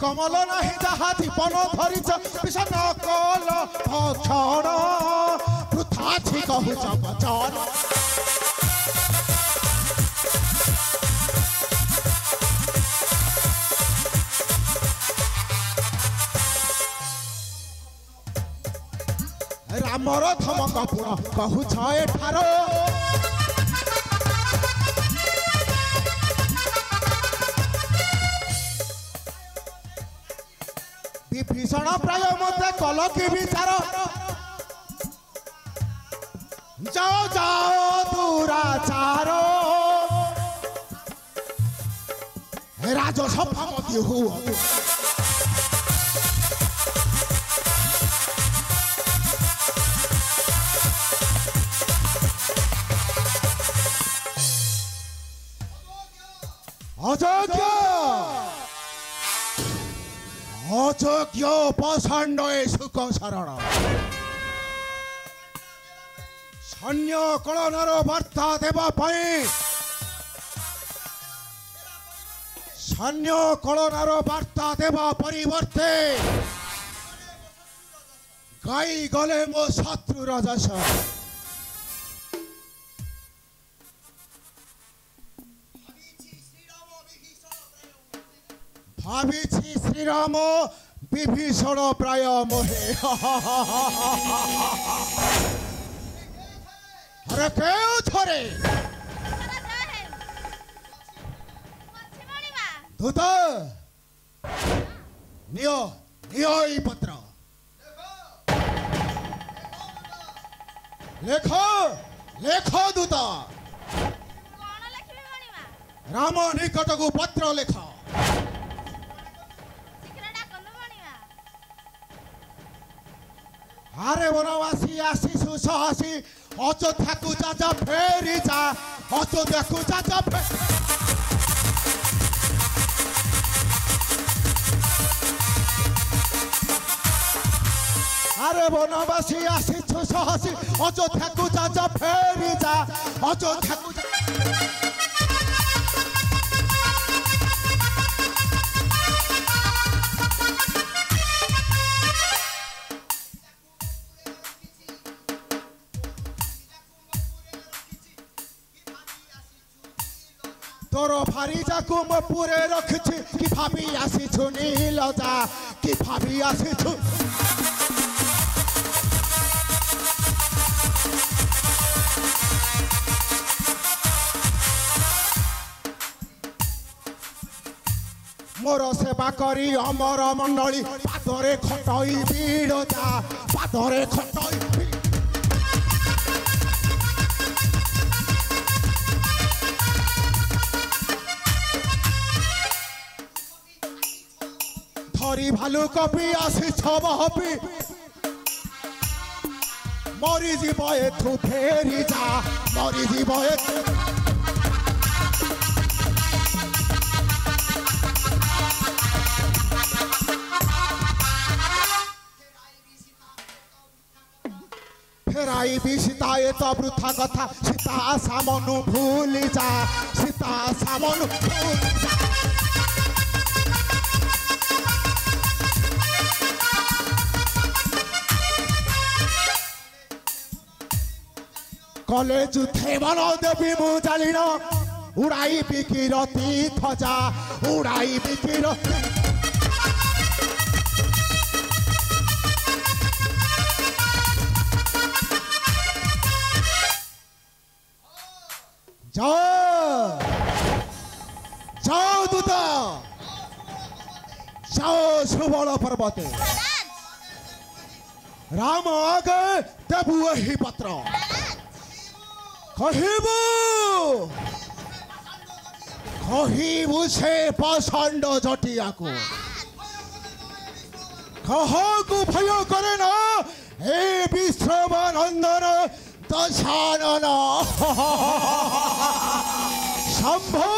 कमल नहीं जहा जीवन धरिच विष नकल भक्षण वृथा छी कहूच बचन रामर धमक पुण कहूछ एठार विभीषण प्राय मत कल कि विचार जाओ जाओ दुराचार राजसभा मध्य हुआ अयोग्य अयोग्य पसंड सुख शरण सैन्य कलनर वार्ता देवा सैन्य कलनर वार्ता देवा परिवर्ते गाई गले मो शत्रु रजस भावी श्रीराम विभीषण प्राय मोहे अरे क्यों थोरे दूत नियो नियो ई पत्र लेख लेख दूत राम निकट को पत्र लेख अरे वनवासी आशीषु सहसी अयोध्या को जा फेरी जा अयोध्या को जा अरे वनवासी आशीषु सहसी अयोध्या को जा फेरी जा अयोध्या को तोर भारी जाकू मो पूरे रखछि कि भाभी आसी छु नीलजा कि भाभी आसी छु मोर सेवा करी अमर मंडली पादरे खटई बीड़जा पादरे खटई धरी भालू कपी आसी छबी मरी जीव एथु फेरी जा मरी जीव फेराई भी सीता ये तो वृथा कथा सीता सामनु भूली जा सीता सामनु भूली जा कॉलेज थे मन देवी मु जालिन उड़ाई बिकिर तीर्थ जा उड़ाई बिकिर जाओ जाओ दूत जाओ सुवर्ण पर्वत राम आगे देबु एही पत्र कहिबु से पाषांड जटिया को कहू भय करे ना हे विश्रमानंदन दशानन शंभो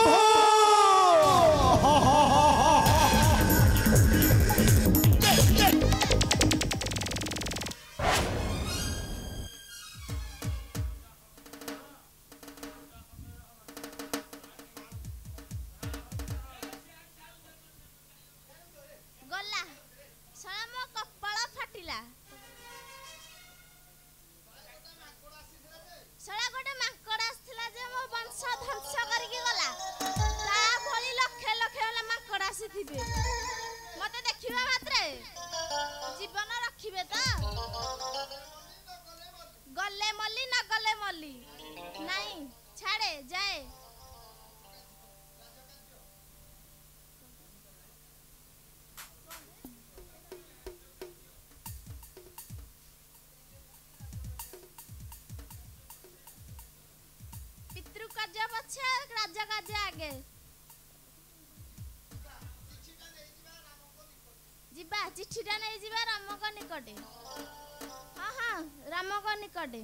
କାର୍ଯ୍ୟ ପଛେ ରାଜ କାର୍ଯ୍ୟ ଆଗେ। ଯିବା ଚିଠିଟା ନେଇଯିବା ରାମଙ୍କ ନିକଟେ। ହଁ ହଁ ରାମଙ୍କ ନିକଟେ।